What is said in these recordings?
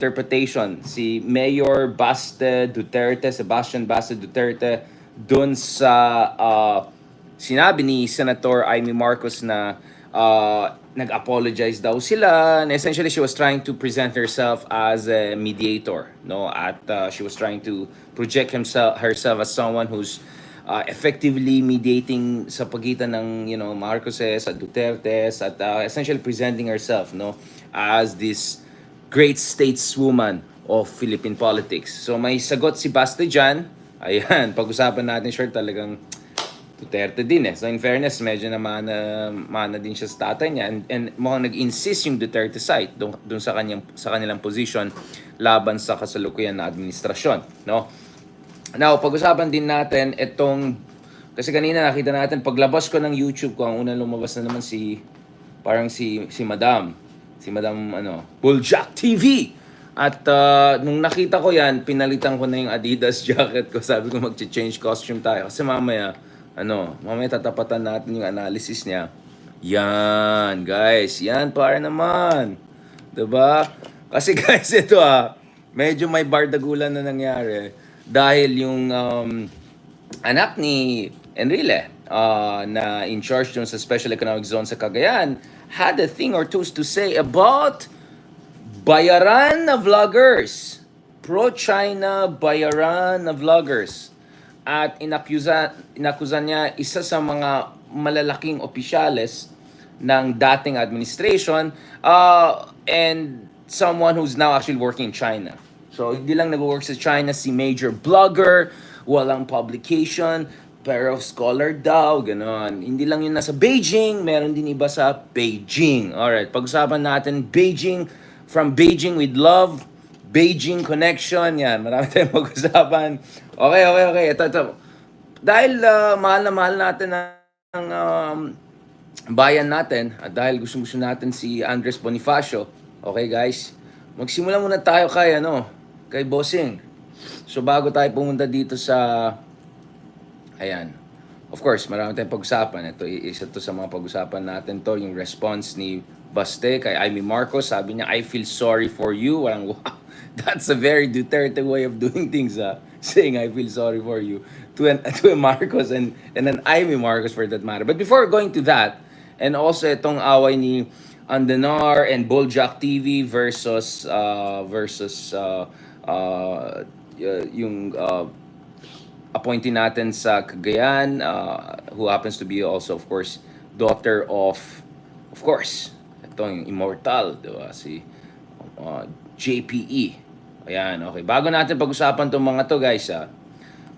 interpretation si Mayor Sebastian Baste Duterte dun sa sinabi ni Senator Amy Marcos na nag-apologize daw sila, and essentially she was trying to present herself as a mediator, no, at she was trying to project herself as someone who's effectively mediating sa pagitan ng Marcoses at Dutertes, at essentially presenting herself, no, as this great stateswoman of Philippine politics. So may sagot si Basta dyan. Ayan, pag-usapan natin short, talagang Duterte din eh. So in fairness, medyo na mana din siya sa tatay niya, and mukhang nag-insist yung Duterte side dun sa kanilang position laban sa kasalukuyan na administrasyon, no? Now, pag-usapan din natin itong, kasi kanina nakita natin paglabas ko ng YouTube ko, ang unang lumabas na naman si Madam Buljak TV. At nung nakita ko yan, pinalitan ko na yung Adidas jacket ko. Sabi ko mag-change costume tayo kasi mamaya tatapatan natin yung analysis niya. Yan, guys. Yan, para naman. Diba? Kasi guys, ito medyo may bardagulan na nangyari. Dahil yung anak ni Enrile, na in charge dun sa Special Economic Zone sa Cagayan, had a thing or two to say about bayaran na vloggers. Pro-China bayaran na vloggers. At inakuza niya isa sa mga malalaking opisyales ng dating administration, and someone who's now actually working in China. So hindi lang nag-work sa China si major blogger, walang publication, pero scholar daw, gano'n. Hindi lang yun nasa Beijing, meron din iba sa Beijing. Alright, pag-usapan natin Beijing, from Beijing with love, Beijing connection, yan. Marami tayong pag-usapan. Okay. Ito. Dahil mahal na mahal natin ang bayan natin, at dahil gusto natin si Andres Bonifacio, okay guys, magsimula muna tayo kay Bossing. So bago tayo pumunta dito sa, ayan, of course, marami tayong pag-usapan. Ito, isa to sa mga pag-usapan natin to, yung response ni Baste kay Amy Marcos. Sabi niya, I feel sorry for you. Walang wow. That's a very Duterte way of doing things, saying I feel sorry for you to a Marcos and an Amy Marcos for that matter. But before going to that, and also itong away ni Andanar and Boljak TV versus yung appointee natin sa Cagayan, who happens to be also, of course, daughter of course, ito yung immortal, diba? Si JPE. Ayan, okay. Bago natin pag-usapan itong mga to, guys,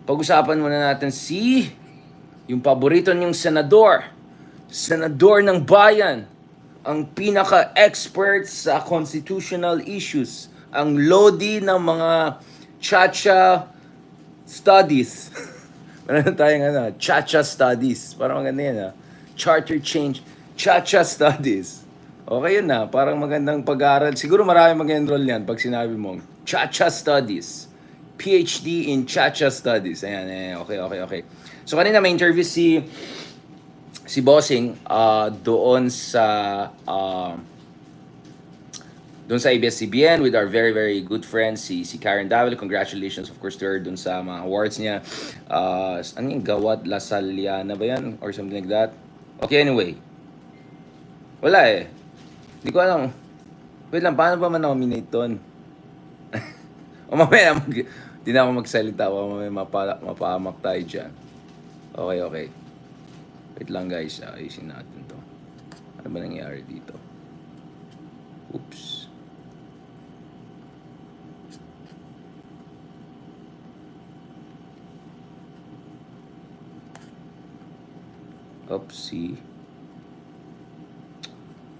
pag-usapan muna natin yung paborito niyong senador ng bayan, ang pinaka-expert sa constitutional issues, ang lodi ng mga chacha studies. Meron tayong chacha studies. Parang maganda yan, charter change, chacha studies. Okay yun parang magandang pag-aaral. Siguro marami mag-enroll yan pag sinabi mong Chacha Studies. PhD in Chacha Studies. Ayan, okay. So kanina may interview si Bossing doon sa ABS-CBN with our very very good friend si Karen Davila. Congratulations of course to her doon sa mga awards niya. Ano yung Gawad La Saliana ba yan? Or something like that. Okay, anyway. Wala Hindi ko alam. Wait lang, paano ba man-nominate doon? O mamaya, hindi na ako magsalita. O mamaya mapaamak tayo dyan. Okay. Wait lang guys, ayusin natin to. Ano ba nangyari dito? Oops. Oopsie.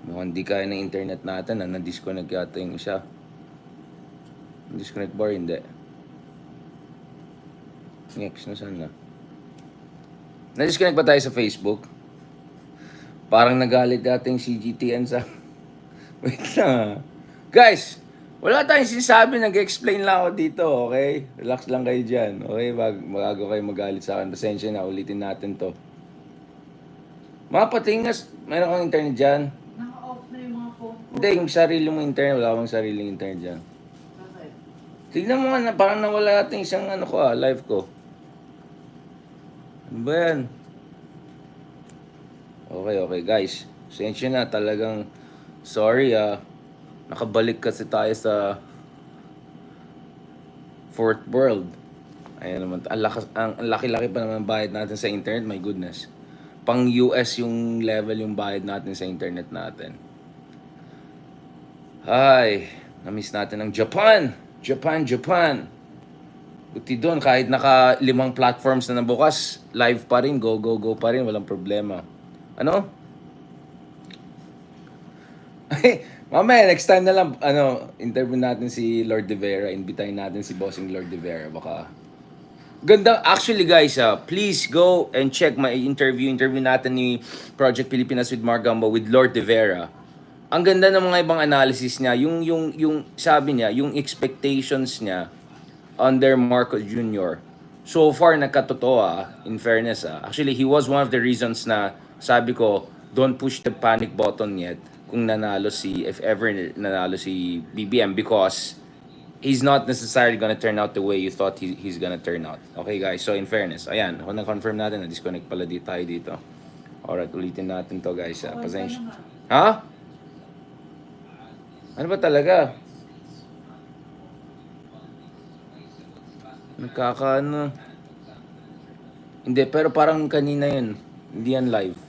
Mukhang di kaya ng internet natin na-disconnect yata yung isa. Disconnect bar, hindi. Next, nasaan na? Na-disconnect ba tayo sa Facebook? Parang nagalit dating CGTN sa... Wait lang Guys, wala tayong sinasabi, nag-explain lang ako dito, okay? Relax lang kayo dyan, okay? Bago kayo magalit sa akin, pasensya na, ulitin natin to. Mga patingas, mayroon kang internet dyan? Naka-off na yung mga phone ko. Hindi, yung sarili mong internet, wala akong sariling internet dyan. Tignan mo nga, parang nawala natin isang ano ko live ko. Ano ba yan? Okay, guys. Sensya na, talagang sorry nakabalik kasi tayo sa fourth world. Ayan naman, ang laki-laki pa naman bayad natin sa internet, my goodness. Pang US yung level yung bayad natin sa internet natin. Ay, na-miss natin ang Japan. Japan. Buti doon, kahit naka 5 platforms na nabukas, live pa rin, go pa rin, walang problema. Ano? Ay, mamaya, next time na lang, interview natin si Lord De Vera, invitahin natin si Bossing Lord De Vera, baka. Ganda, actually guys, please go and check my interview natin ni Project Pilipinas with Mark Gamba with Lord De Vera. Ang ganda ng mga ibang analysis niya, yung sabi niya, yung expectations niya under Marcos Jr. So far, nagkatotoo in fairness. Actually, he was one of the reasons na sabi ko, don't push the panic button yet kung if ever nanalo si BBM, because he's not necessarily gonna turn out the way you thought he's gonna turn out. Okay guys, so in fairness, ayan, kung na-confirm natin, na-disconnect pala tayo dito. Alright, ulitin natin to guys. Pasensya. Ha? Ano ba talaga? Nagkakaano. Hindi, pero parang kanina yun. Hindi yan live.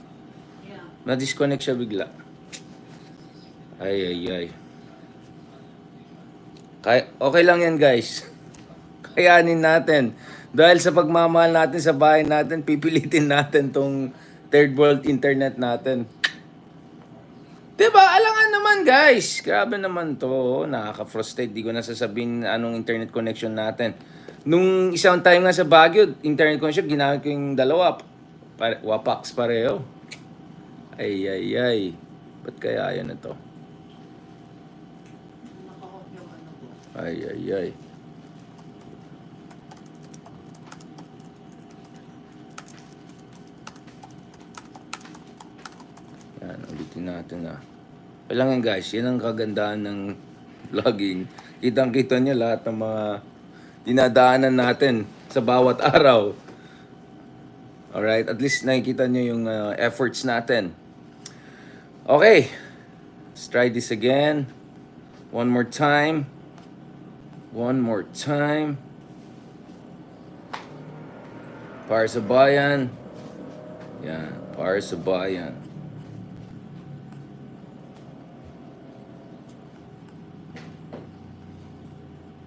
Na-disconnect siya bigla. Ay. Okay lang yan guys. Kayanin natin. Dahil sa pagmamahal natin sa bahay natin, pipilitin natin tong third world internet natin. Diba? Alangan naman guys. Grabe naman to. Nakaka-frustrate. Di ko na sasabihin anong internet connection natin. Nung isang time nga sa Baguio, internet connection, ginamit ko yung dalawa. Wapax pareho. Ay. Ba't kaya yan ito? Ay. Yan, ulitin natin Kailangan guys, yan ang kagandahan ng vlogging. Kitang-kita nyo lahat ng mga dinadaanan natin sa bawat araw. Alright, at least nakikita nyo yung efforts natin. Okay, let's try this again. One more time. Para sa bayan. Yan, para sa bayan.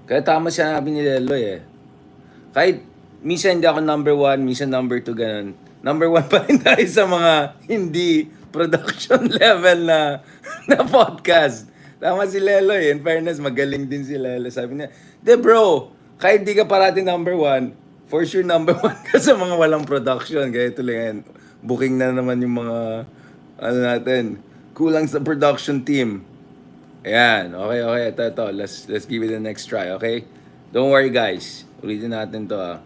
Kaya tama siya sabi ni Leloy Kahit minsan hindi ako number 1, minsan number 2, ganun. Number 1 pa rin tayo sa mga hindi production level na podcast. Tama si Leloy. In fairness, magaling din si Leloy. Sabi niya, bro, kahit di ka parati number 1, for sure number 1 ka sa mga walang production. Kaya ito lang booking na naman yung mga, natin, kulang sa production team. Ayan, okay. Ito. Let's give it the next try, okay? Don't worry, guys. Ulitin natin to,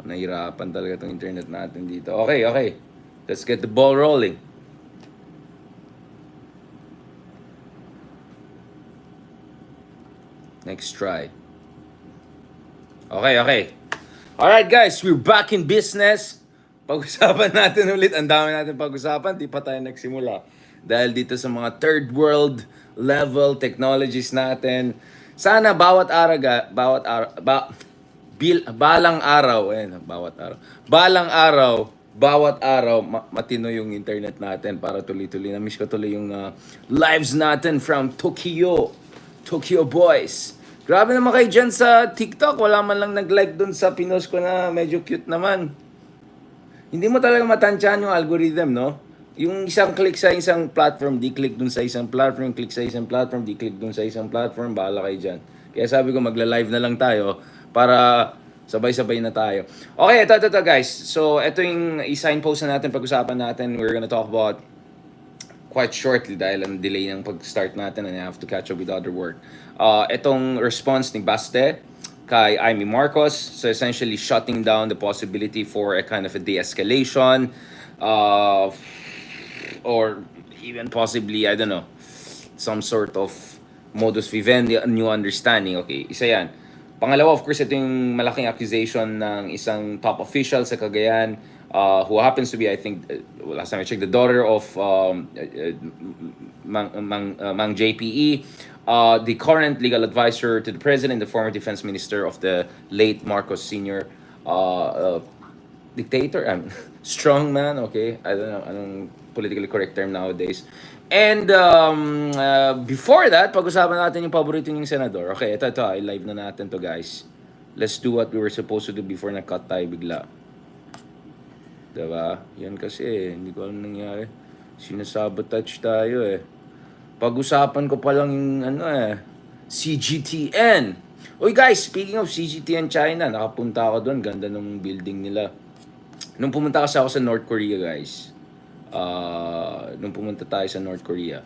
Nahirapan talaga itong internet natin dito. Okay. Let's get the ball rolling. Next try. Okay. Alright, guys. We're back in business. Pag-usapan natin ulit. Ang dami natin pag-usapan. Di pa tayo nagsimula. Dahil dito sa mga third world level technologies natin, sana bawat araw matino yung internet natin para tuloy-tuloy. Na-miss ko tuloy yung lives natin from Tokyo boys. Grabe naman kayo dyan sa TikTok. Wala man lang nag-like dun sa pinost ko na medyo cute naman. Hindi mo talaga matansyahan yung algorithm, no? Yung isang click sa isang platform, di-click dun sa isang platform, click sa isang platform, di-click dun sa isang platform, bahala kayo dyan. Kaya sabi ko, magla-live na lang tayo para sabay-sabay na tayo. Okay, ito guys. So, ito yung i-signpost na natin, pag-usapan natin. We're gonna talk about quite shortly dahil ang delay ng pag-start natin and I have to catch up with other work. Itong response ni BASTE kay IMEE Marcos, so essentially shutting down the possibility for a kind of a de-escalation, or even possibly, I don't know, some sort of modus vivendi, a new understanding. Okay, isa yan. Pangalawa, of course, ito yung malaking accusation ng isang top official sa Cagayan, who happens to be, I think, last time I checked, the daughter of Mang JPE, the current legal advisor to the president, the former defense minister of the late Marcos Sr. Dictator, strong man, okay? I don't know anong politically correct term nowadays. And before that, pag-usapan natin yung paborito niyong senador. Okay, ito, i-live na natin to, guys. Let's do what we were supposed to do before nag-cut tayo bigla. Diba? Yan kasi, hindi ko alam nangyari. Sinasabotage tayo eh. Pag-usapan ko pa lang yung CGTN. Uy guys, speaking of CGTN China, nakapunta ako doon. Ganda ng building nila. Nung pumunta kasi ako sa North Korea, guys. Nung pumunta tayo sa North Korea,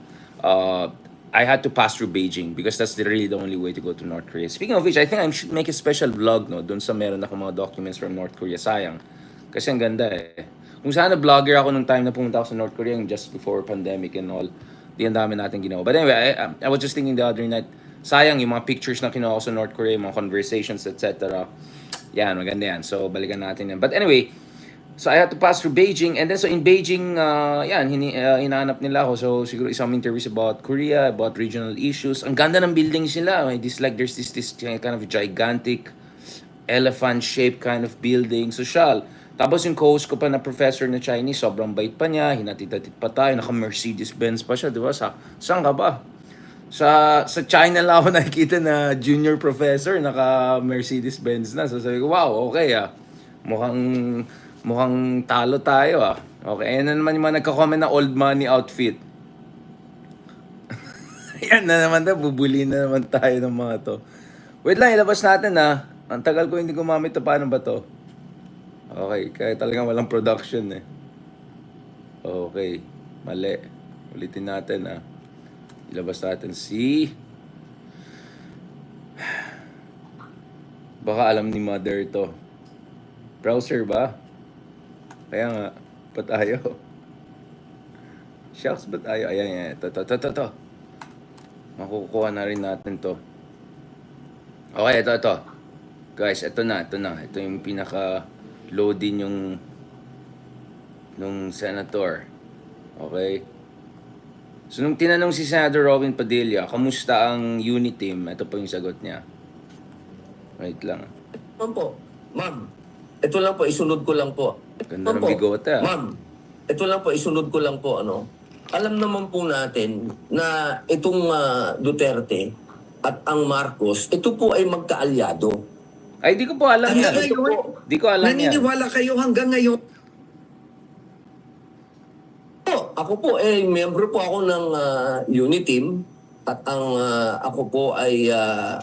I had to pass through Beijing because that's really the only way to go to North Korea. Speaking of which, I think I should make a special vlog, no, doon sa meron ako mga documents from North Korea. Sayang. Kasi ang ganda eh. Kung sana vlogger ako nung time na pumunta ako sa North Korea, just before pandemic and all, di ang dami natin ginawa. But anyway, I was just thinking the other night, sayang yung mga pictures na kinuha ko sa North Korea, mga conversations, etc. Yan, maganda yan. So, balikan natin yan. But anyway, so I had to pass through Beijing, and then so in Beijing, hinahanap nila ako. So siguro some interviews about Korea, about regional issues. Ang ganda ng buildings nila. There's this kind of gigantic elephant-shaped kind of building. Social. Tapos yung co-host ko pa na professor na Chinese, sobrang bait pa niya, hinatid-hatid pa tayo, naka-Mercedes-Benz pa siya, di ba? Saan ka ba? Sa China lang ako nakikita na junior professor, naka-Mercedes-Benz na. So sabi ko, wow, okay ah. Mukhang talo tayo ah. Okay, ayan na naman yung mga nagka-comment na old money outfit. Ayan na naman tayo, bubuli na naman tayo ng mga to. Wait lang, ilabas natin ah. Ang tagal ko hindi gumamit na paano ba to? Okay, kaya talagang walang production eh. Okay, mali. Ulitin natin ah. Ilabas natin si... Baka alam ni mother to. Browser ba? Kaya nga, ba't ayaw? Shucks, ba't ayaw? Ayan. Ito. Makukuha na rin natin to. Okay, ito. Guys, ito na. Ito yung pinaka-loading nung senator. Okay? So, nung tinanong si Senator Robin Padilla, kamusta ang unit team? Ito po yung sagot niya. Wait lang. Ma'am, ito lang po, isunod ko lang po. Ganda ng bigote ah. Ma'am, ito lang po, isunod ko lang po, Alam naman po natin na itong Duterte at ang Marcos, ito po ay magkaalyado. Ay, di ko po alam yan. Di ko alam yan. Naniniwala kayo hanggang ngayon? Ako po, membro po ako ng unit team at ang ako po ay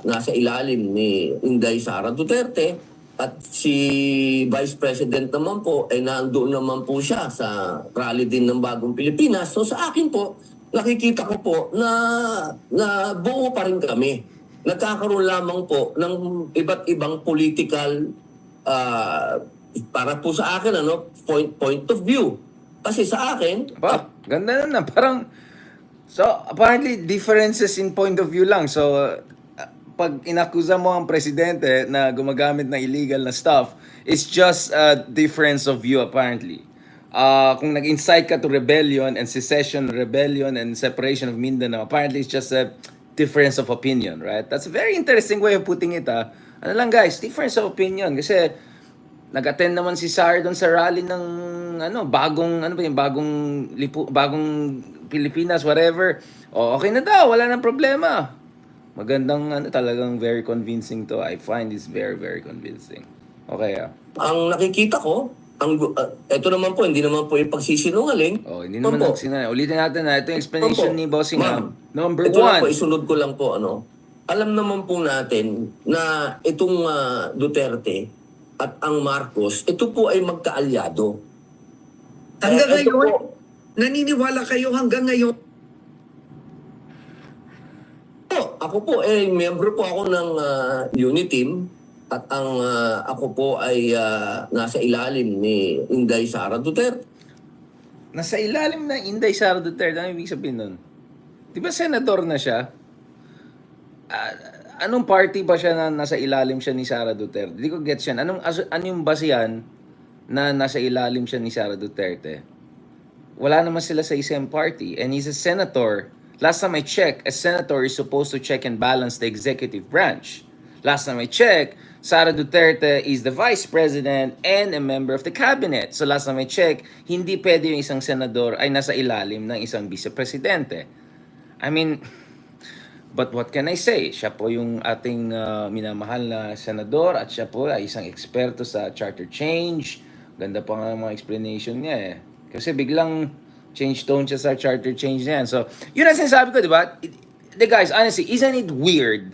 nasa ilalim ni Inday Sara Duterte. At si Vice President naman po, nandoon naman po siya sa rally din ng Bagong Pilipinas. So sa akin po, nakikita ko po na buo pa rin kami. Nagkakaroon lamang po ng iba't ibang political, para po sa akin, point of view. Kasi sa akin... Ganda na. Parang, so apparently differences in point of view lang. So, pag inakusa mo ang presidente na gumagamit ng illegal na stuff, it's just a difference of view apparently. Kung nag-incite ka to rebellion and secession, rebellion and separation of Mindanao, apparently it's just a difference of opinion, right? That's a very interesting way of putting it. Ano lang guys, difference of opinion. Kasi nag-attend naman si Sar doon sa rally ng bagong Pilipinas, whatever. Okay na daw, wala nang problema. Magandang talagang very convincing to. I find this very, very convincing. Okay Ang nakikita ko, ito naman po, hindi naman po yung pagsisinungaling. Hindi naman nagsinungaling. Ulitin natin ito yung explanation ni Bossing. Number ito one. Lang po, isunod ko lang po, Alam naman po natin na itong Duterte at ang Marcos, ito po ay magkaalyado. Hanggang ngayon? Naniniwala kayo hanggang ngayon? Ako po, membro po ako ng unit team at ang ako po ay nasa ilalim ni Inday Sara Duterte. Nasa ilalim na Inday Sara Duterte. Ano ibig sabihin nun? Di ba senador na siya? Anong party ba siya na nasa ilalim siya ni Sara Duterte? Hindi ko gets yan. Ano yung basihan na nasa ilalim siya ni Sara Duterte? Wala naman sila sa isang party. And he's a senator. Last time I checked, a senator is supposed to check and balance the executive branch. Last time I checked, Sara Duterte is the vice president and a member of the cabinet. So last time I checked, hindi pwede yung isang senador ay nasa ilalim ng isang vice-presidente. I mean, but what can I say? Siya po yung ating minamahal na senador at siya po ay isang eksperto sa charter change. Ganda pa nga mga explanation niya eh. Kasi biglang change tone siya sa charter change niya. So, yun ang sinasabi ko, di ba? The guys, honestly, isn't it weird?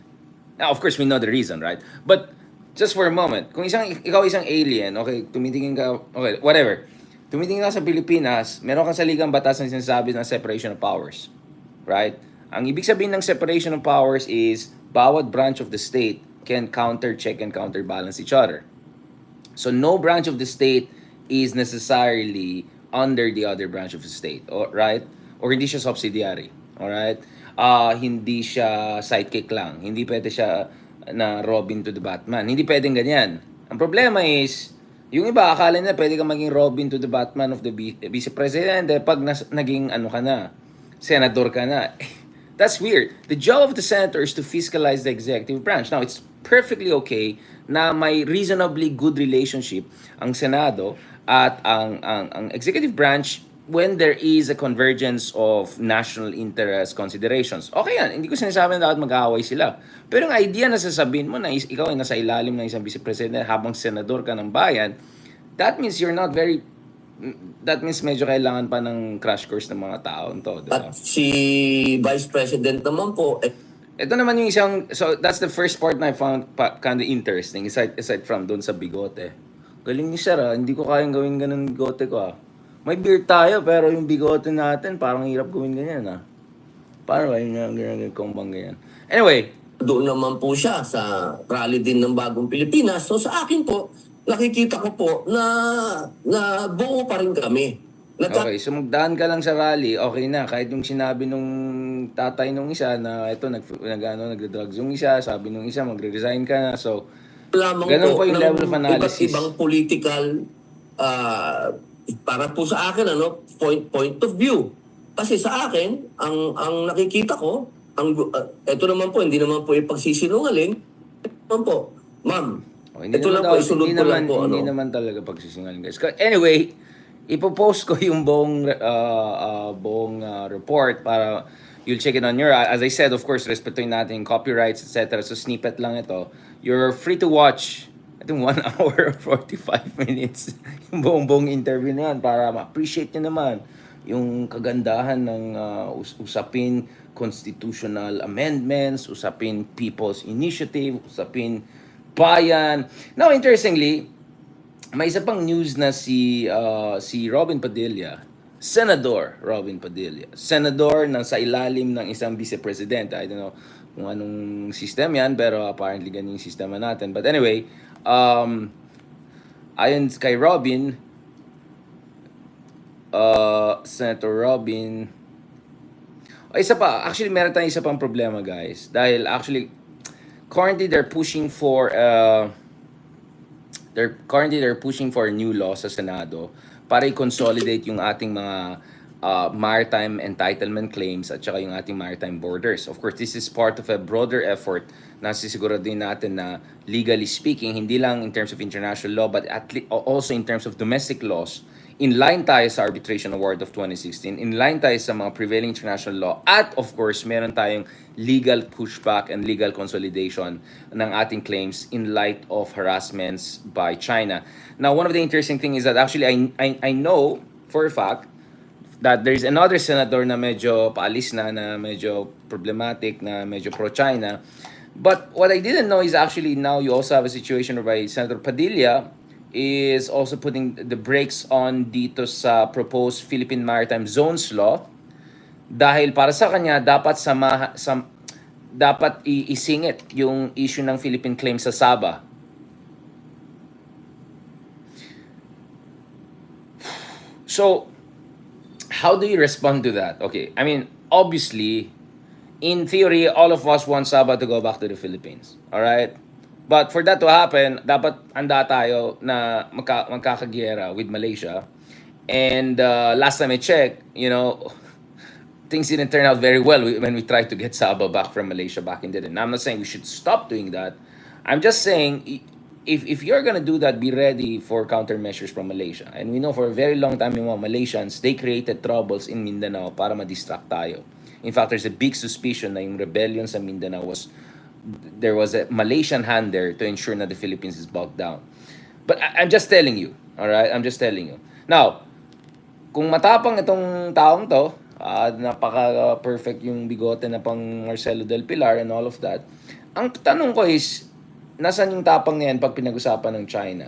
Now, of course, we know the reason, right? But, just for a moment, kung ikaw isang alien, okay, tumitingin ka, okay, whatever. Tumitingin ka sa Pilipinas, meron kang saligang batas na sinasabi ng separation of powers. Right? Ang ibig sabihin ng separation of powers is bawat branch of the state can check and counterbalance each other. So no branch of the state is necessarily under the other branch of the state, right? Or hindi siya subsidiary, all right? Hindi siya sidekick lang. Hindi pwede siya na Robin to the Batman. Hindi pwedeng ganyan. Ang problema is, yung iba akala nila pwede kang maging Robin to the Batman of the vice president pag naging ano ka na, senador ka na. That's weird. The job of the senator is to fiscalize the executive branch. Now, it's perfectly okay na may reasonably good relationship ang Senado at ang executive branch when there is a convergence of national interest considerations. Okay yan. Hindi ko sinasabi na dapat mag-aaway sila. Pero yung idea na sasabihin mo na ikaw ay nasa ilalim ng isang vice-president habang senador ka ng bayan, that means medyo kailangan pa ng crash course ng mga tao to, diba? At si Vice President naman po, Ito naman yung isang, so that's the first part na I found kind of interesting, aside from doon sa bigote. Galing ni Sir, hindi ko kayang gawin ganun bigote ko. May beard tayo, pero yung bigote natin, parang hirap gawin ganyan. Paano ba yung ganyan kong bang ganyan? Anyway, doon naman po siya sa rally din ng Bagong Pilipinas. So sa akin po, nakikita ko po na buo pa rin kami. okay, so magdaan ka lang sa rally, okay na. Kahit yung sinabi nung tatay nung isa na ito, nagda-drugs yung isa, sabi nung isa, magre-resign ka na. So, Lamang ganun po yung ng level of analysis. Iba't ibang political, para po sa akin, point of view. Kasi sa akin, ang nakikita ko, ito naman po, hindi naman po yung pagsisinungaling. Ito naman po, ma'am, ito lang po, isunod ko lang po. Hindi naman talaga pagsisinungaling, guys. Anyway, ipopost ko yung buong report para you'll check it on your, as I said, of course, respetuhin natin copyrights, etc. So snippet lang ito. You're free to watch, I think 1 hour 45 minutes yung buong interview na yan para ma-appreciate nyo naman yung kagandahan ng usapin constitutional amendments, usapin people's initiative, usapin bayan. Now, interestingly, may isa pang news na si Robin Padilla, Senador Robin Padilla, senador na sa ilalim ng isang vice-president. I don't know kung anong system yan, pero apparently ganyan yung sistema natin. But anyway, ayon kay Robin, Senator Robin, isa pa, actually meron tayong isa pang problema, guys. Dahil actually, currently they're pushing for a new law sa Senado para i-consolidate yung ating mga maritime entitlement claims at saka yung ating maritime borders. Of course, this is part of a broader effort na sisiguraduhin natin na legally speaking, hindi lang in terms of international law but also in terms of domestic laws, in line tayo sa arbitration award of 2016, in line tayo sa mga prevailing international law, at of course, meron tayong legal pushback and legal consolidation ng ating claims in light of harassments by China. Now, one of the interesting things is that actually I know for a fact that there's another senator na medyo paalis na medyo problematic, na medyo pro-China. But what I didn't know is actually now you also have a situation whereby Senator Padilla is also putting the brakes on dito sa proposed Philippine Maritime Zones Law dahil para sa kanya dapat dapat isingit yung issue ng Philippine claim sa Sabah. So, how do you respond to that? Okay, I mean, obviously, in theory, all of us want Sabah to go back to the Philippines. Alright? But for that to happen, dapat handa tayo na magkakagyera with Malaysia. And last time I checked, things didn't turn out very well when we tried to get Sabah back from Malaysia back in the day. And I'm not saying we should stop doing that. I'm just saying, if you're gonna do that, be ready for countermeasures from Malaysia. And we know for a very long time yung mga Malaysians, they created troubles in Mindanao para ma-distract tayo. In fact, there's a big suspicion na yung rebellion sa Mindanao there was a Malaysian hand there to ensure that the Philippines is bogged down. But I'm just telling you, all right? I'm just telling you. Now, kung matapang itong taong to, napaka-perfect yung bigote na pang Marcelo del Pilar and all of that, ang tanong ko is, nasan yung tapang niyan pag pinag-usapan ng China?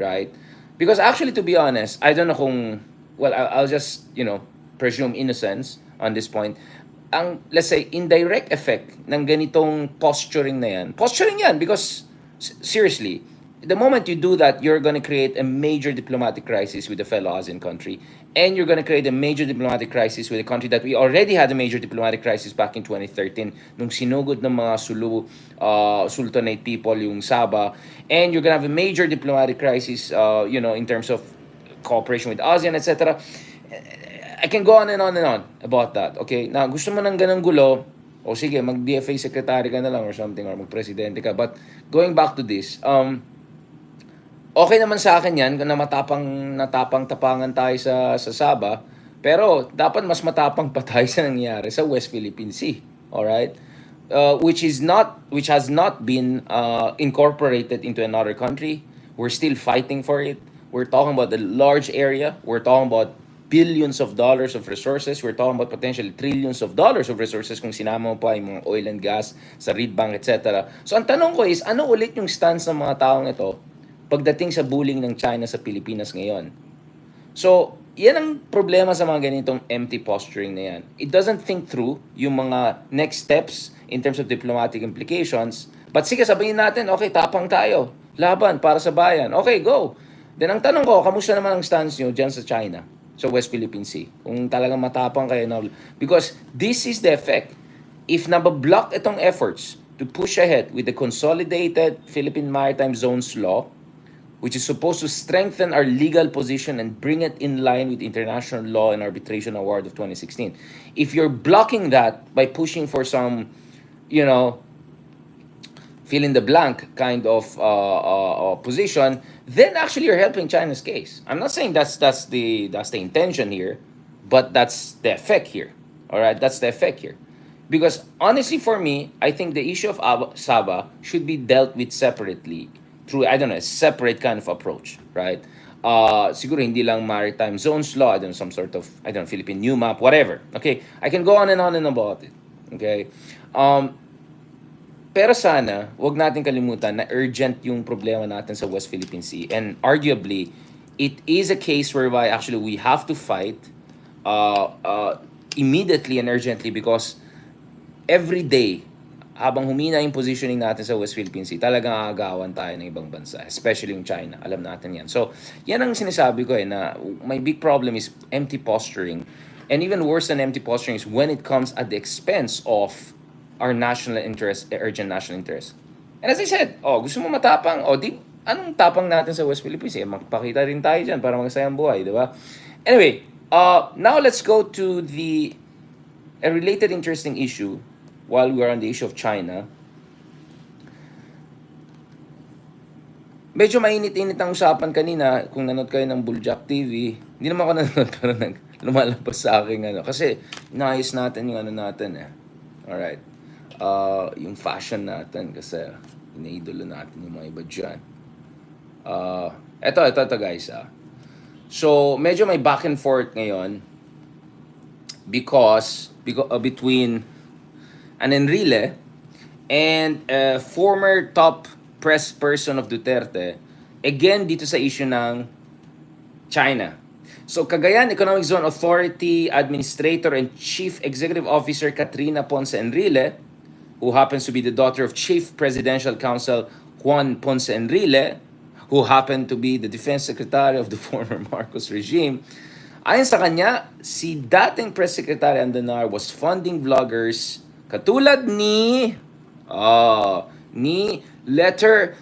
Right? Because actually, to be honest, I don't know kung, well, I'll just, presume innocence on this point. Let's say, indirect effect ng ganitong posturing yan because, seriously, the moment you do that, you're going to create a major diplomatic crisis with a fellow ASEAN country, and you're going to create a major diplomatic crisis with a country that we already had a major diplomatic crisis back in 2013 nung sinugod ng mga Sultanate people yung Sabah, and you're going to have a major diplomatic crisis, in terms of cooperation with ASEAN, etc. I can go on and on and on about that. Okay? Na gusto mo ng ganang gulo, o sige, mag-DFA secretary ka na lang or something, or mag-presidente ka. But going back to this, okay naman sa akin yan na natapang-tapangan tayo sa Sabah, pero dapat mas matapang pa tayo sa nangyari sa West Philippine Sea. Alright? Which has not been incorporated into another country. We're still fighting for it. We're talking about a large area. We're talking about billions of dollars of resources. We're talking about potentially trillions of dollars of resources kung sinama mo pa yung mga oil and gas sa reed bank, etc. So ang tanong ko is, ano ulit yung stance ng mga taong ito pagdating sa bullying ng China sa Pilipinas ngayon? So, yan ang problema sa mga ganitong empty posturing na yan. It doesn't think through yung mga next steps in terms of diplomatic implications. But sige, sabihin natin, okay, tapang tayo. Laban para sa bayan. Okay, go. Then ang tanong ko, kamusta naman ang stance nyo dyan sa China? Sa West Philippine Sea. Kung talagang matapang kayo na. Because this is the effect. If nabablock itong efforts to push ahead with the Consolidated Philippine Maritime Zones Law, which is supposed to strengthen our legal position and bring it in line with international law and arbitration award of 2016. If you're blocking that by pushing for some, fill in the blank kind of position, then actually you're helping China's case. I'm not saying that's the intention here, but that's the effect here. All right, that's the effect here. Because honestly, for me, I think the issue of Sabah should be dealt with separately through, I don't know, a separate kind of approach, right? Siguro hindi lang maritime zones law, I don't know, some sort of, Philippine new map, whatever. Okay, I can go on and about it. Okay, pero sana, wag natin kalimutan na urgent yung problema natin sa West Philippine Sea. And arguably, it is a case whereby actually we have to fight immediately and urgently because every day, habang humina yung positioning natin sa West Philippine Sea, talagang aagawan tayo ng ibang bansa, especially yung China. Alam natin yan. So, yan ang sinasabi ko na my big problem is empty posturing. And even worse than empty posturing is when it comes at the expense of our national interest, urgent national interest. And as I said, gusto mo matapang, anong tapang natin sa West Philippines? Magpakita rin tayo dyan para magsayang buhay, di ba? Anyway, now let's go to a related interesting issue while we're on the issue of China. Medyo mainit-init ang usapan kanina kung nanood kayo ng Buljak TV. Hindi naman ako nanood pero lumalabas sa akin kasi inaayos natin yung natin Alright. Yung fashion natin kasi iniidolo natin yung mga iba dyan. Ito guys. So, medyo may back and forth ngayon because between an Enrile and a former top press person of Duterte, again dito sa issue ng China. So, Cagayan Economic Zone Authority Administrator and Chief Executive Officer Katrina Ponce Enrile, who happens to be the daughter of Chief Presidential Counsel Juan Ponce Enrile, who happened to be the Defense Secretary of the former Marcos regime. Ayon sa kanya, si dating Press Secretary Andanar was funding vloggers Katulad ni letter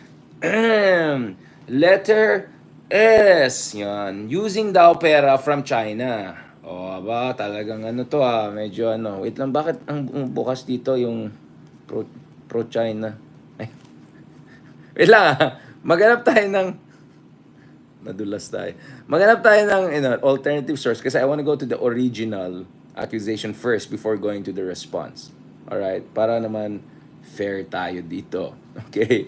letter S. Yan. Using daw pera from China. Aba, talagang ano to medyo ano. Wait lang, bakit ang bukas dito yung pro, pro-China? Ay, wait lang Maghanap tayo ng nadulas tayo. Maghanap tayo ng alternative source kasi I want to go to the original accusation first before going to the response. Alright? Para naman fair tayo dito. Okay?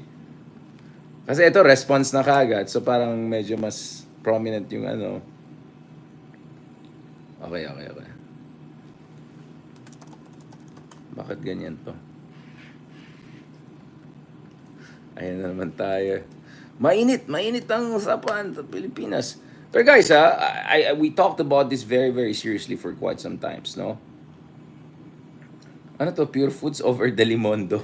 Kasi ito, response na kagad. So parang medyo mas prominent yung ano. Okay. Bakit ganyan to? Ayan na naman tayo. Mainit ang usapan sa Pilipinas. Pero guys, we talked about this very, very seriously for quite some times, no? Ano to? Pure foods over Delimondo.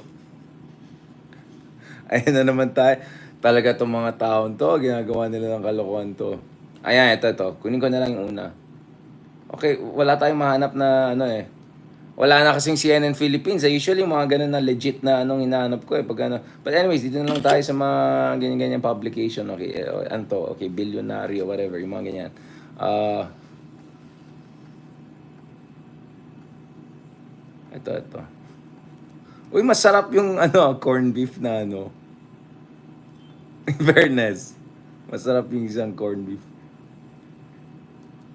Ayan na naman tayo. Talaga tong mga taon to, ginagawa nila ng kalokohan to. Ayan, ito. Kunin ko na lang yung una. Okay, wala tayong mahanap na wala na kasing CNN Philippines. Usually, mga ganun na legit na hinahanap ko pag ano. But anyways, dito na lang tayo sa mga ganyan-ganyan publication. Okay, ano to? Okay, billionaire or whatever, yung mga ganyan. Ito. Uy, masarap yung corn beef na In fairness, masarap yung isang corn beef.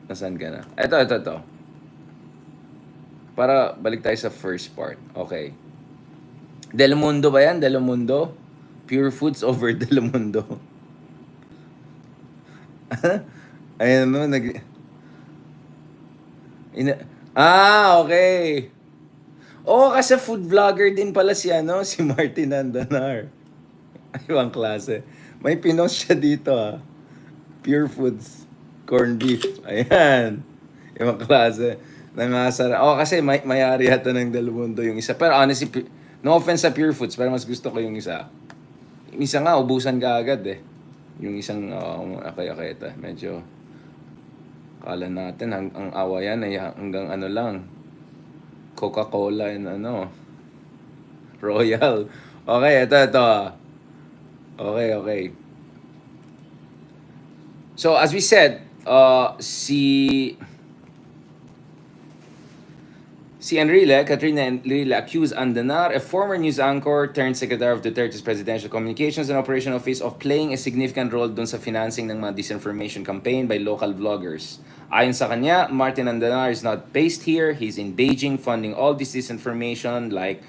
Nasaan ka na? Ito. Para balik tayo sa first part. Okay. Del Mundo ba yan? Del Mundo? Pure foods over Del Mundo. Ayan okay. Kasi food vlogger din pala si si Martin Andanar. Ibang klase. May pinost siya dito Pure foods, corn beef. Ayan. Ibang klase. Nangasara. Kasi may-ari yata ng Del Mundo yung isa. Pero honestly, no offense sa Pure Foods, pero mas gusto ko yung isa. Yung isa nga, ubusan ka agad Yung isang, okay, ito. Medyo, kala natin, ang awa yan ay hanggang lang. Coca-Cola and Royal. Okay, ito. Okay. So, as we said, Katrina Enrile accused Andanar, a former news anchor turned secretary of Duterte's Presidential Communications and Operation Office, of playing a significant role dun sa financing ng mga disinformation campaign by local vloggers. Ayon sa kanya, Martin Andanar is not based here. He's in Beijing funding all this disinformation like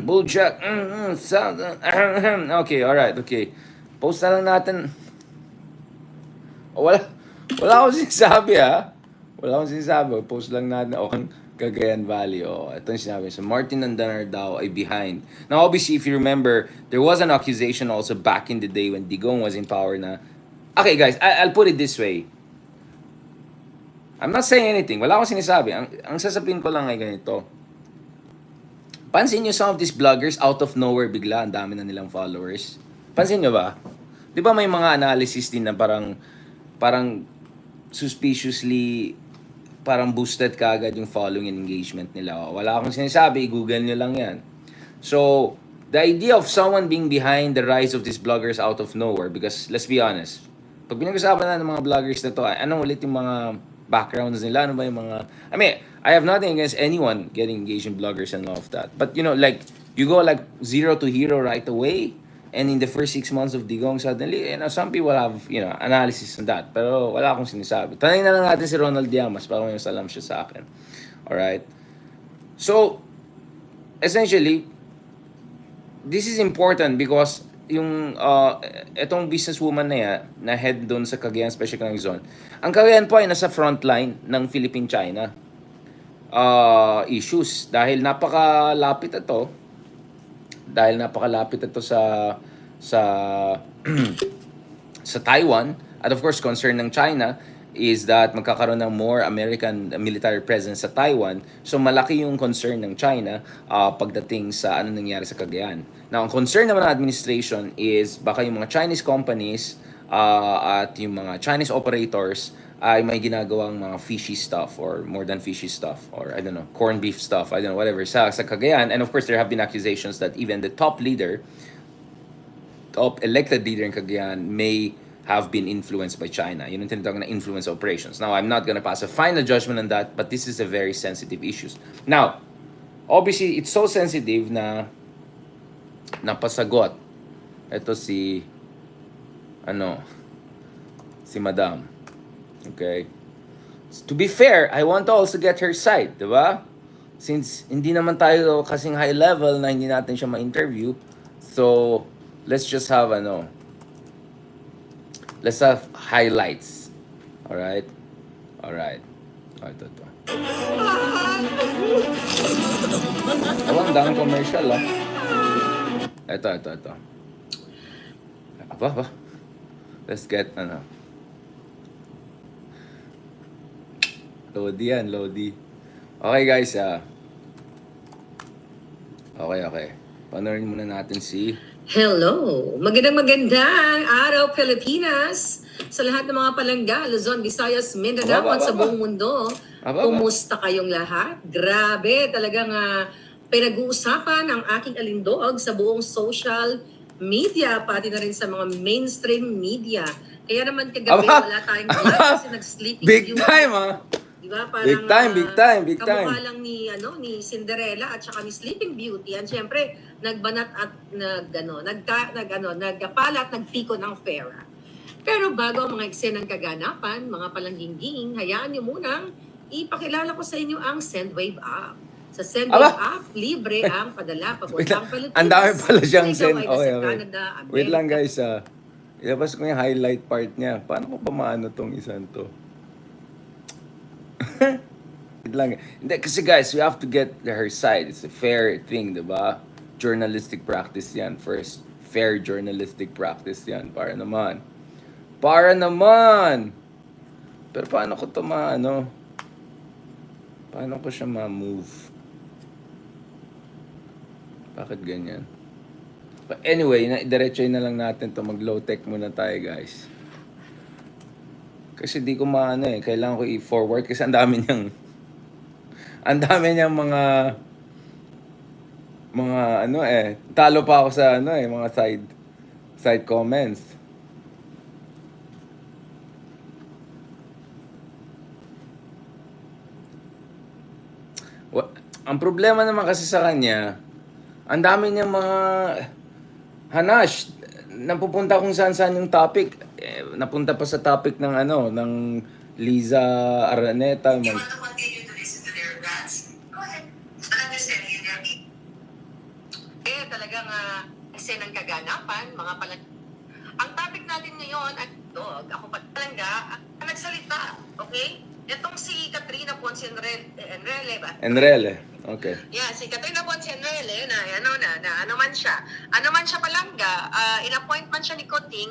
bullshit. Okay, alright, okay. Post na lang natin. Wala akong sinasabi Wala akong sinasabi. Post lang natin. Cagayan Valley. Ito yung sinabi. So, Martin Andanar daw ay behind. Now, obviously, if you remember, there was an accusation also back in the day when Digong was in power na... Okay, guys, I'll put it this way. I'm not saying anything. Wala akong sinasabi. Ang sasabihin ko lang ay ganito. Pansin nyo some of these bloggers, out of nowhere bigla, ang dami na nilang followers. Pansin nyo ba? Di ba may mga analysis din na parang suspiciously parang boosted kaagad yung following and engagement nila. Wala akong sinasabi, Google nyo lang yan. So, the idea of someone being behind the rise of these bloggers out of nowhere, because let's be honest, pag pinag-usapan na ng mga bloggers na to, ano ulit yung mga backgrounds nila? Ano ba yung mga... I mean, I have nothing against anyone getting engaged in bloggers and all of that. But, you go zero to hero right away. And in the first 6 months of Digong, suddenly, some people have, analysis on that. Pero wala akong sinasabi. Tanay na lang natin si Ronald Llamas para may salam siya sa akin. Alright? So, essentially, this is important because yung etong businesswoman na yan, na head doon sa Cagayan Special Economic Zone, ang Cagayan po ay nasa frontline ng Philippine-China issues. Dahil napakalapit ito sa sa Taiwan, at of course concern ng China is that magkakaroon ng more American military presence sa Taiwan. So malaki yung concern ng China pagdating sa ano nangyari sa Cagayan. Now, ang concern naman ng administration is baka yung mga Chinese companies at yung mga Chinese operators ay may ginagawang mga fishy stuff or more than fishy stuff or I don't know, corned beef stuff, I don't know, whatever sa Cagayan. And of course, there have been accusations that even the top elected leader in Cagayan may have been influenced by China. Yun yung tinatawag na influence operations. Now, I'm not gonna pass a final judgment on that, but this is a very sensitive issue. Now, obviously, it's so sensitive na napasagot. Ito si Madam. Okay? To be fair, I want to also get her side, di ba? Since hindi naman tayo kasing high level na hindi natin siya ma-interview, so let's just have let's have highlights. Alright? Alright. Oh, ito. Ang daming commercial, ah. Ito. Aba. Let's get, Lodi. Okay, guys, Okay. Panoorin muna natin si... Hello! Magandang araw, Pilipinas! Sa lahat ng mga palangga, Luzon, Visayas, Mindanao at sa buong mundo. Kumusta kayong lahat? Grabe, talagang pinag-uusapan ang aking alindog sa buong social media, pati na rin sa mga mainstream media. Kaya naman kagabi wala tayong live kasi nag-sleeping Big time, Diba? Parang, Big time. kamukha lang ni Cinderella at saka ni Sleeping Beauty. At syempre, nagbanat at nagkapalat, nagpiko ng pera. Pero bago ang mga eksenang kaganapan, mga palangging-ging, hayaan niyo munang ipakilala ko sa inyo ang Sendwave app. Sa Sendwave app, libre ang padala papuntang Pilipinas. Ang dami pala siyang send. Okay. Canada, wait lang, guys. Ilabas ko yung highlight part niya. Paano ko pa maano tong isang to? Hindi, kasi guys, we have to get her side. It's a fair thing, diba? Journalistic practice yan. First, fair journalistic practice yan. Para naman. Pero paano ko to paano ko siya ma-move? Bakit ganyan? But anyway, diretsoy na lang natin to. Mag-low tech muna tayo, guys. Kasi di ko kailangan ko i-forward kasi ang dami niyang mga talo pa ako sa mga side comments. Ang problema naman kasi sa kanya, ang dami niyang mga hanash. Napupunta kung saan yung topic. Napunta pa sa topic ng Liza Araneta. You want to continue to listen to their rants? Go ahead. But understanding their talagang eksenang kaganapan, mga ang topic natin ngayon ay dog. Ako pa palangga, nagsalita, okay? Itong si Katrina Ponce Enrele ba? Enrele, okay. Yeah, si Katrina Ponce Enrele ano man siya palangga, in-appoint man siya ni Coting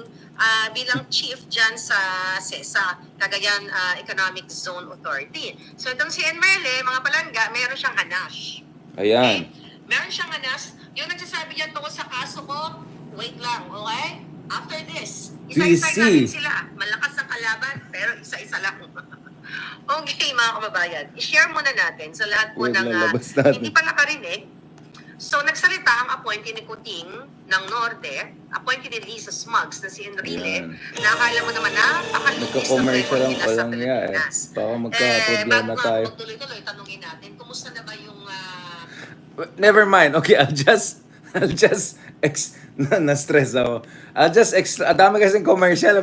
bilang chief dyan sa CESA, Cagayan Economic Zone Authority. So itong si Enrele, mga palangga, meron siyang hanash. Ayan. Okay? Meron siyang hanash. Yung nagsasabi yan tungkol sa kaso ko, wait lang, okay? After this, isa-isa natin sila. Malakas ang kalaban, pero isa-isa lang. Okay, mga kababayan, i-share muna natin sa lahat po ng hindi pa nakarinig. So, nagsalita ang appointee ni Kuting ng Norte, appointee ni Lisa Smugs na si Enrile, na akala mo naman napakalinis ng record nila sa Pilipinas. Baka magka-problema tayo. Bago magtuloy-tuloy, tanungin natin, kumusta na ba yung... Never mind. Okay, I'll just na-stress ako. Dami kasing commercial,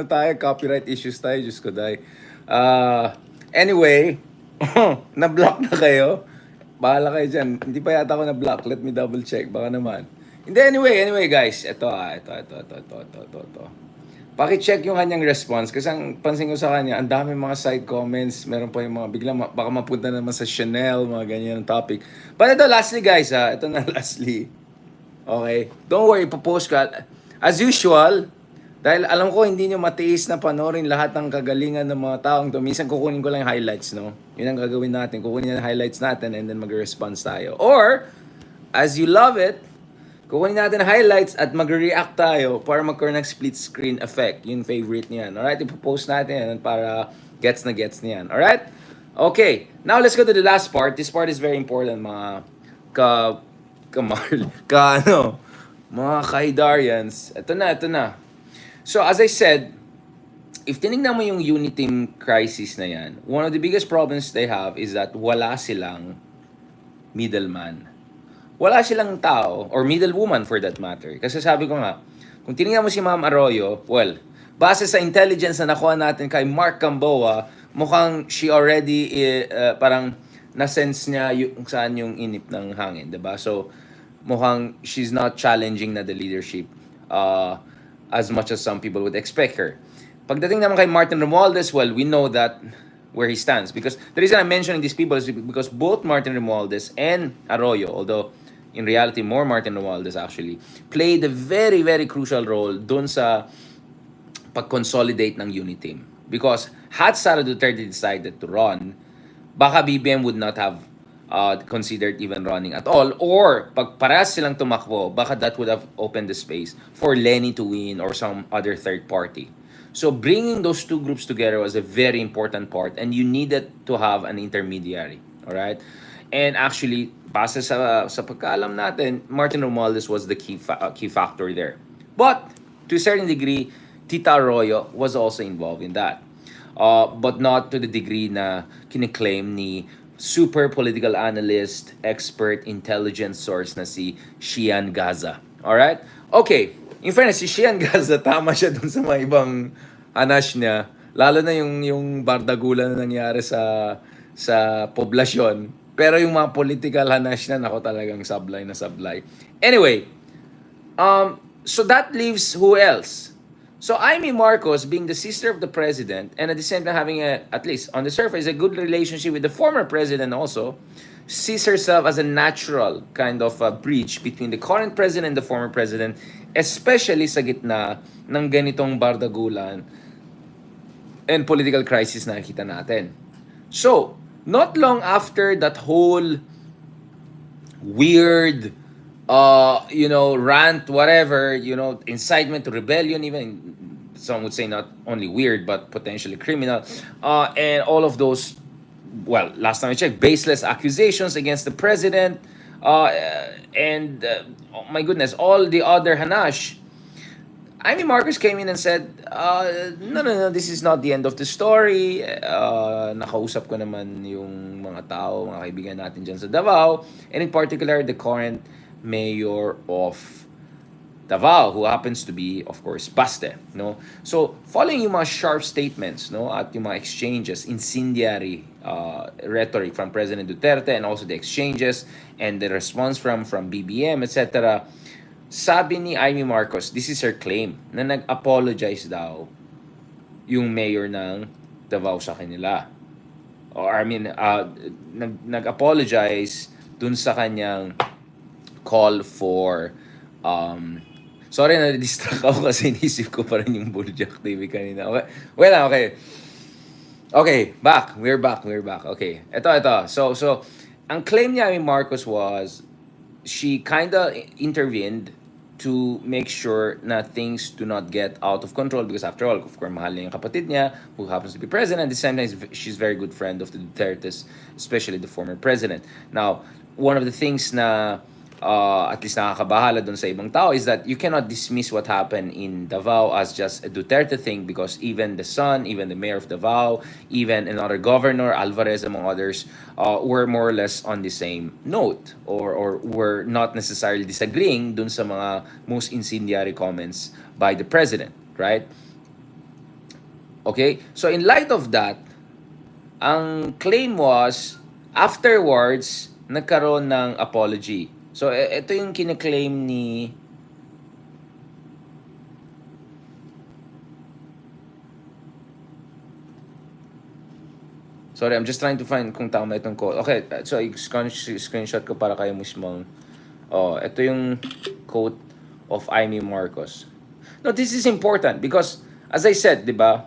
tayo, copyright issues tayo, Diyos ko dahil. Anyway, na-block na kayo. Bahala kayo dyan. Hindi pa yata ako na-block. Let me double check. Baka naman. Hindi, anyway guys. Ito. Paki-check yung kanyang response. Kasi ang pansin ko sa kanya, ang dami mga side comments. Meron pa yung mga biglang, baka mapunta naman sa Chanel, mga ganyan ng topic. But ito, lastly guys, ito na lastly. Okay? Don't worry, ipopost ko. As usual, dahil alam ko hindi nyo matiis na panoorin lahat ng kagalingan ng mga taong to. Minsan kukunin ko lang yung highlights, no? Yun ang gagawin natin. Kukunin yung highlights natin and then mag-response tayo. Or, as you love it, Kukunin natin ang highlights at mag-react tayo para magkaroon ng split screen effect. Yung favorite niyan. Alright, ipopost natin yan para gets na niyan. Alright? Okay, now let's go to the last part. This part is very important, mga mga Kaidarians. Ito na. So, as I said, if tinignan mo yung Uniteam crisis na yan, one of the biggest problems they have is that wala silang middleman. Wala silang tao, or middlewoman for that matter. Kasi sabi ko nga, kung tinignan mo si Ma'am Arroyo, well, base sa intelligence na nakuha natin kay Mark Gamboa, mukhang she already, parang na-sense niya yung saan yung inip ng hangin, diba? So, mukhang she's not challenging na the leadership as much as some people would expect her. Pagdating naman kay Martin Romualdez, well, we know that where he stands. Because the reason I'm mentioning these people is because both Martin Romualdez and Arroyo, although in reality more Martin Romualdez actually, played a very, very crucial role dun sa pag-consolidate ng Uniteam. Because had Sara Duterte decided to run, baka BBM would not have considered even running at all. Or, pag parehas silang tumakbo, baka that would have opened the space for Lenny to win or some other third party. So, bringing those two groups together was a very important part, and you needed to have an intermediary. Alright? And actually, base sa pagkaalam natin, Martin Romualdez was the key factor there. But, to a certain degree, Tita Arroyo was also involved in that. But not to the degree na kiniklaim ni super political analyst, expert, intelligence source na si Shian Gaza. Alright? Okay. In fairness, si Shian Gaza, tama siya dun sa mga ibang anash niya. Lalo na yung bardagulan na nangyari sa poblasyon. Pero yung mga political hanash na, nako talagang sablay na sablay. Anyway, so that leaves who else? So IMEE Marcos, being the sister of the president, and at the same time having at least on the surface, a good relationship with the former president also, sees herself as a natural kind of bridge between the current president and the former president, especially sa gitna ng ganitong bardagulan and political crisis na nakita natin. So, not long after that whole weird rant, whatever, incitement to rebellion, even some would say not only weird, but potentially criminal, and all of those, well, last time I checked, baseless accusations against the president, and oh my goodness, all the other hanash. IMEE Marcos came in and said, no, this is not the end of the story. Nakausap ko naman yung mga tao, mga kaibigan natin dyan sa Davao, and in particular, the current mayor of Davao, who happens to be, of course, BASTE. No? So, following yung mga sharp statements, no, at yung mga exchanges, incendiary rhetoric from President Duterte, and also the exchanges and the response from BBM, etc., sabi ni IMEE Marcos, this is her claim, na nag-apologize daw yung mayor ng Davao sa kanila. Or I mean, nag-apologize dun sa kanyang call for sorry, na-distract ako kasi inisip ko pa rin yung Buljak TV kanina. Okay. Well, okay. Okay, back. We're back. Okay. Ito. So ang claim niya ni Marcos was she kinda intervened to make sure na things do not get out of control because after all, of course, mahal niya yung kapatid niya who happens to be president. At the same time, she's very good friend of the Dutertes, especially the former president. Now, one of the things na at least nakakabahala dun sa ibang tao is that you cannot dismiss what happened in Davao as just a Duterte thing because even the son, even the mayor of Davao, even another governor, Alvarez, among others, were more or less on the same note or were not necessarily disagreeing dun sa mga most incendiary comments by the president, right? Okay? So in light of that, ang claim was, afterwards, nagkaroon ng apology. So, ito yung kine-claim ni sorry, I'm just trying to find kung tama itong quote. Okay, so screenshot ko para kayo mismong ito yung quote of IMEE Marcos. No, this is important because, as I said, di ba,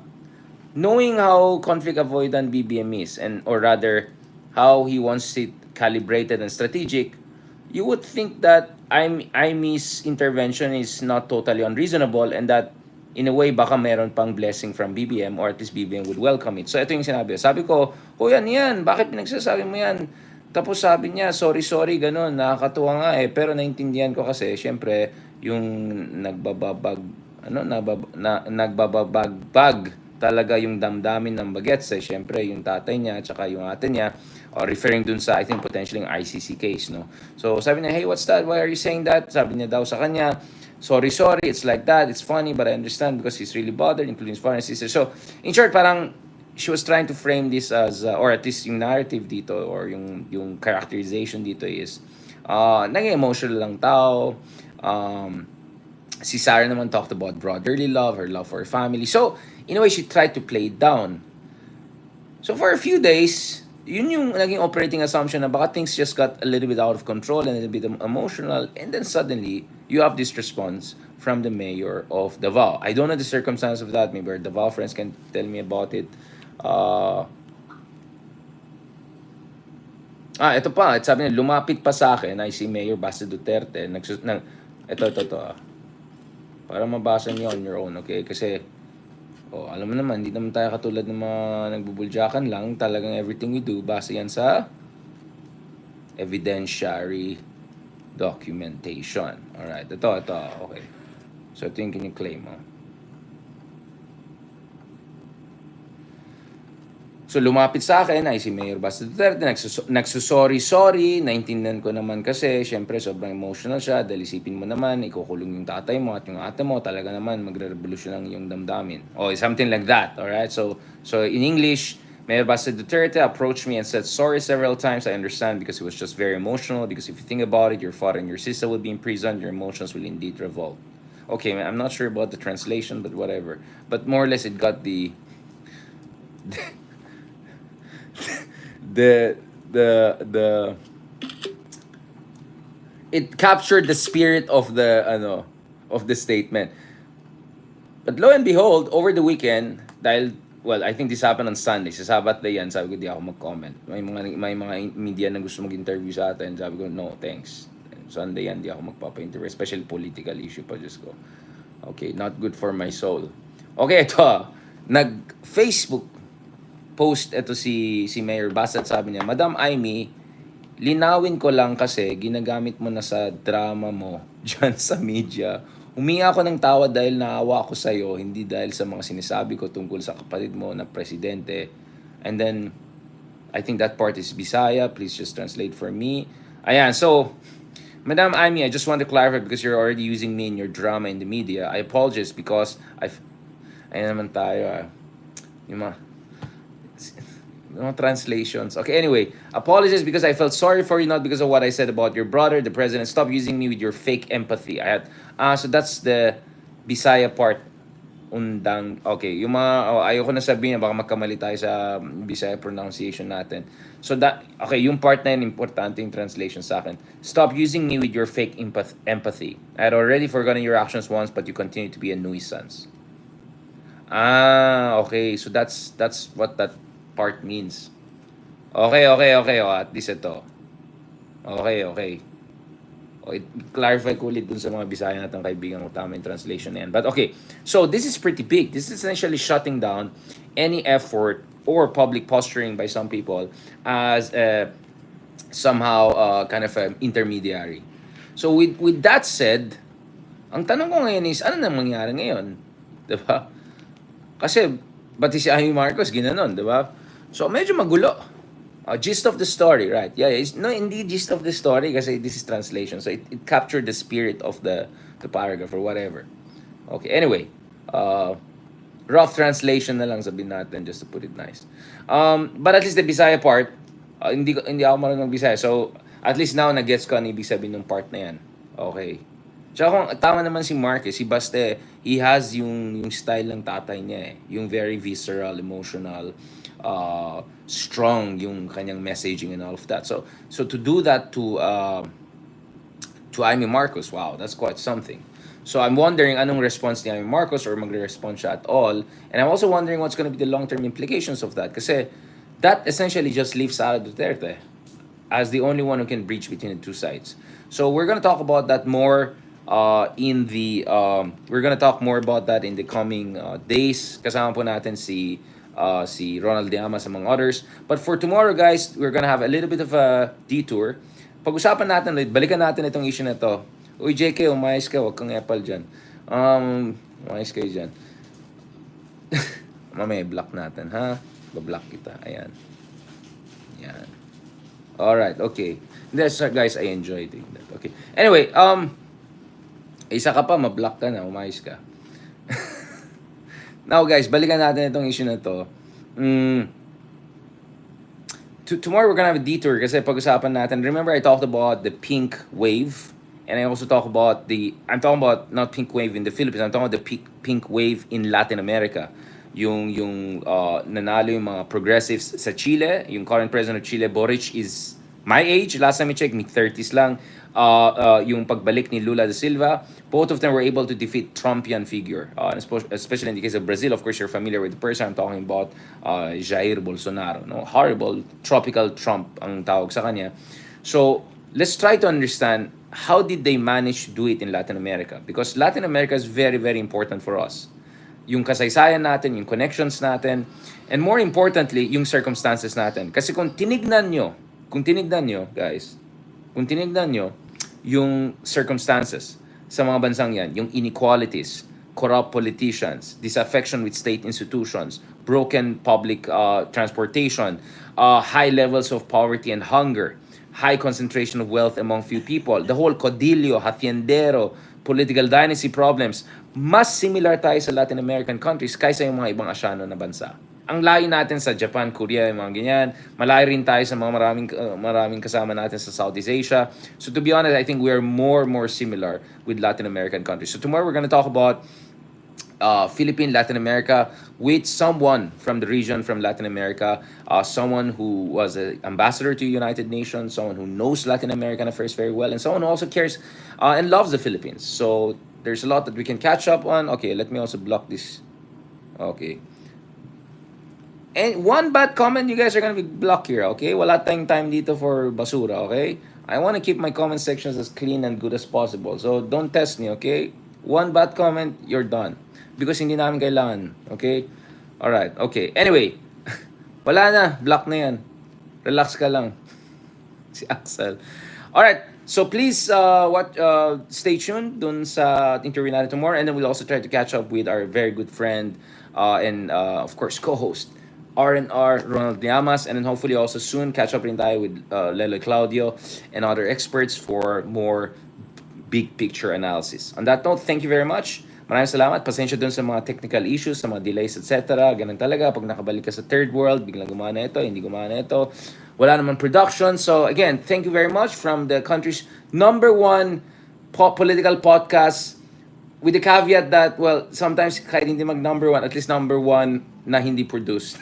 knowing how conflict avoidant BBM is, or rather, how he wants it calibrated and strategic, you would think that IMEE's intervention is not totally unreasonable, and that in a way baka meron pang blessing from BBM, or at least BBM would welcome it. So ito yung sinabi. Sabi ko, "Oh, yan, bakit pinagsasabi mo yan?" Tapos sabi niya, sorry, ganun, nakakatuwa nga eh. Pero naintindihan ko kasi, syempre, yung nagbababag, nagbababagbag talaga yung damdamin ng bagets eh. Syempre, yung tatay niya, tsaka yung ate niya, or referring dun sa, I think, potentially yung ICC case, no? So, sabi niya, hey, what's that? Why are you saying that? Sabi niya daw sa kanya, sorry, it's like that. It's funny, but I understand because he's really bothered, including his foreign sister. So, in short, parang, she was trying to frame this as, or at least yung narrative dito, or yung characterization dito is, naging emotional lang tao. Si Sarah naman talked about brotherly love, her love for her family. So, in a way, she tried to play it down. So, for a few days, yun yung naging operating assumption na baka things just got a little bit out of control and a little bit emotional, and then suddenly, you have this response from the mayor of Davao. I don't know the circumstance of that. Maybe our Davao friends can tell me about it. Ito pa. Sabi niya, lumapit pa sa akin ay si Mayor BASTE Duterte. Ito. Para mabasa niyo on your own, okay? Kasi, alam mo naman, hindi naman tayo katulad ng mga nagbubulyakan lang. Talagang everything we do, base yan sa evidentiary documentation. Alright, ito, okay. So, ito yung kiniklaim, So, lumapit sa akin ay si Mayor BASTE Duterte, nagsusorry, naintindihan ko naman kasi, syempre, sobrang emotional siya, dahil isipin mo naman, ikukulong yung tatay mo at yung ate mo, talaga naman, magre-revolusyon lang yung damdamin. Something like that, alright? So in English, Mayor BASTE Duterte approached me and said sorry several times. I understand because he was just very emotional, because if you think about it, your father and your sister will be in prison, your emotions will indeed revolt. Okay, I'm not sure about the translation, but whatever. But more or less, it got the it captured the spirit of the statement. But lo and behold, over the weekend, I think this happened on Sunday. Sa Sabat na yan, sabi ko, di ako mag-comment. May mga media na gusto mag-interview sa atin. Sabi ko, no, thanks. Sunday yan, di ako magpapa-interview. Especially political issue pa, Diyos ko. Okay, not good for my soul. Okay, ito. Nag-Facebook post ito si Mayor BASTE at sabi niya, Madam IMEE, linawin ko lang kasi ginagamit mo na sa drama mo dyan sa media. Humingi ako ng tawad dahil naawa ako sa'yo, hindi dahil sa mga sinasabi ko tungkol sa kapatid mo na presidente. And then, I think that part is Bisaya. Please just translate for me. Ayan, so, Madam IMEE, I just want to clarify because you're already using me in your drama in the media. I apologize because ayan naman tayo, yung mga translations. Okay, anyway, apologies because I felt sorry for you, not because of what I said about your brother, the president. Stop using me with your fake empathy. So that's the Bisaya part. Undang. Okay, yung mga, ayoko na sabihin, baka magkamali tayo sa Bisaya pronunciation natin. So yung part na yun, importante yung translation sa akin. Stop using me with your fake empathy. I had already forgotten your actions once, but you continue to be a nuisance. Okay, so that's what that part means. Okay. At least ito. Okay. Clarify ko ulit dun sa mga Bisaya natin kaibigan ko, tama yung translation na yan. But okay, so this is pretty big. This is essentially shutting down any effort or public posturing by some people as somehow kind of an intermediary. So with that said, ang tanong ko ngayon is, ano na mangyari ngayon? Diba? Kasi, pati si Amy Marcos, ginanon, diba? So, medyo magulo. Gist of the story, right? Yeah, indeed gist of the story kasi this is translation. So, it captured the spirit of the paragraph or whatever. Okay, anyway. Rough translation na lang sabihin natin just to put it nice. But at least the Bisaya part, hindi ako marunong Bisaya. So, at least now, nag-gets ko ano ibig sabihin ng part na yan. Okay. Tsaka kung tama naman si Marcos, si BASTE, he has yung style ng tatay niya eh. Yung very visceral, emotional, strong yung kanyang messaging and all of that. So to do that to Amy Marcos, wow, that's quite something. So I'm wondering anong response ni Amy Marcos or magre-respond siya at all. And I'm also wondering what's going to be the long-term implications of that. Kasi that essentially just leaves Sara Duterte as the only one who can breach between the two sides. So we're gonna talk about that more we're gonna talk more about that in the coming days. Kasama po natin si Ronald Llamas among others. But for tomorrow, guys, we're gonna have a little bit of a detour. Pag-usapan natin ulit, balikan natin itong issue na to. Uy, JK, umayos ka, huwag kang epal dyan. Umayos kayo dyan. Mamaya, block natin, ha? Ba-block kita, ayan. Yan. Alright, okay. That's, guys, I enjoy doing that. Okay. Anyway, isa ka pa, ma-block ka na, umayos ka. Now, guys, balikan natin itong issue na to. Tomorrow we're gonna have a detour kasi pag-usapan natin. Remember I talked about the pink wave, and I also talk about I'm talking about not pink wave in the Philippines. I'm talking about the pink wave in Latin America. Yung nanalo yung mga progressives sa Chile. Yung current president of Chile, Boric, is my age. Last time I checked, mid-30s lang. Yung pagbalik ni Lula da Silva, both of them were able to defeat Trumpian figure. Especially in the case of Brazil, of course, you're familiar with the person I'm talking about, Jair Bolsonaro. No? Horrible, tropical Trump ang tawag sa kanya. So, let's try to understand how did they manage to do it in Latin America? Because Latin America is very, very important for us. Yung kasaysayan natin, yung connections natin, and more importantly, yung circumstances natin. Kasi kung tinignan nyo, guys, kung tinignan nyo, yung circumstances sa mga bansang yan, yung inequalities, corrupt politicians, disaffection with state institutions, broken public transportation, high levels of poverty and hunger, high concentration of wealth among few people, the whole codillo, haciendero, political dynasty problems, mas similar tayo sa Latin American countries kaysa yung mga ibang Asyano na bansa. Ang layo natin sa Japan, Korea, yung mga ganyan. Malayo rin tayo sa mga maraming kasama natin sa Southeast Asia. So to be honest, I think we are more similar with Latin American countries. So tomorrow we're going to talk about Philippine, Latin America, with someone from the region, from Latin America, someone who was an ambassador to United Nations, someone who knows Latin American affairs very well, and someone who also cares and loves the Philippines. So there's a lot that we can catch up on. Okay, let me also block this. Okay. And one bad comment, you guys are gonna be blocked here, okay? Wala tayong time dito for basura, okay? I want to keep my comment sections as clean and good as possible. So don't test me, okay? One bad comment, you're done. Because hindi namin kailangan, okay? Alright, okay. Anyway, wala na, block na yan. Relax ka lang. Si Axel. Alright, so please stay tuned dun sa interview natin tomorrow, and then we'll also try to catch up with our very good friend and of course co-host R&R Ronald Llamas, and then hopefully also soon catch up rin tayo with Lelo Claudio and other experts for more big picture analysis. On that note, thank you very much. Maraming salamat. Pasensya dun sa mga technical issues, sa mga delays, etc. Ganun talaga. Pag nakabalik ka sa third world, biglang gumana ito, hindi gumana ito. Wala naman production. So again, thank you very much from the country's #1 political podcast, with the caveat that, well, sometimes kahit hindi mag-#1, at least #1 na hindi produced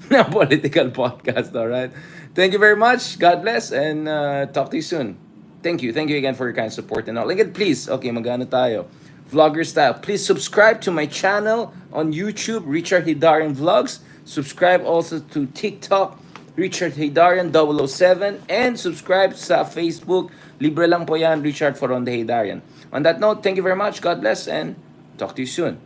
na political podcast, alright? Thank you very much. God bless, and talk to you soon. Thank you. Thank you again for your kind support and all. Again, please, okay, magano tayo. Vlogger style. Please subscribe to my channel on YouTube, Richard Hidarian Vlogs. Subscribe also to TikTok, Richard Hidarian 007, and subscribe sa Facebook. Libre lang po yan, Richard Foronde Hidarian. On that note, thank you very much. God bless, and talk to you soon.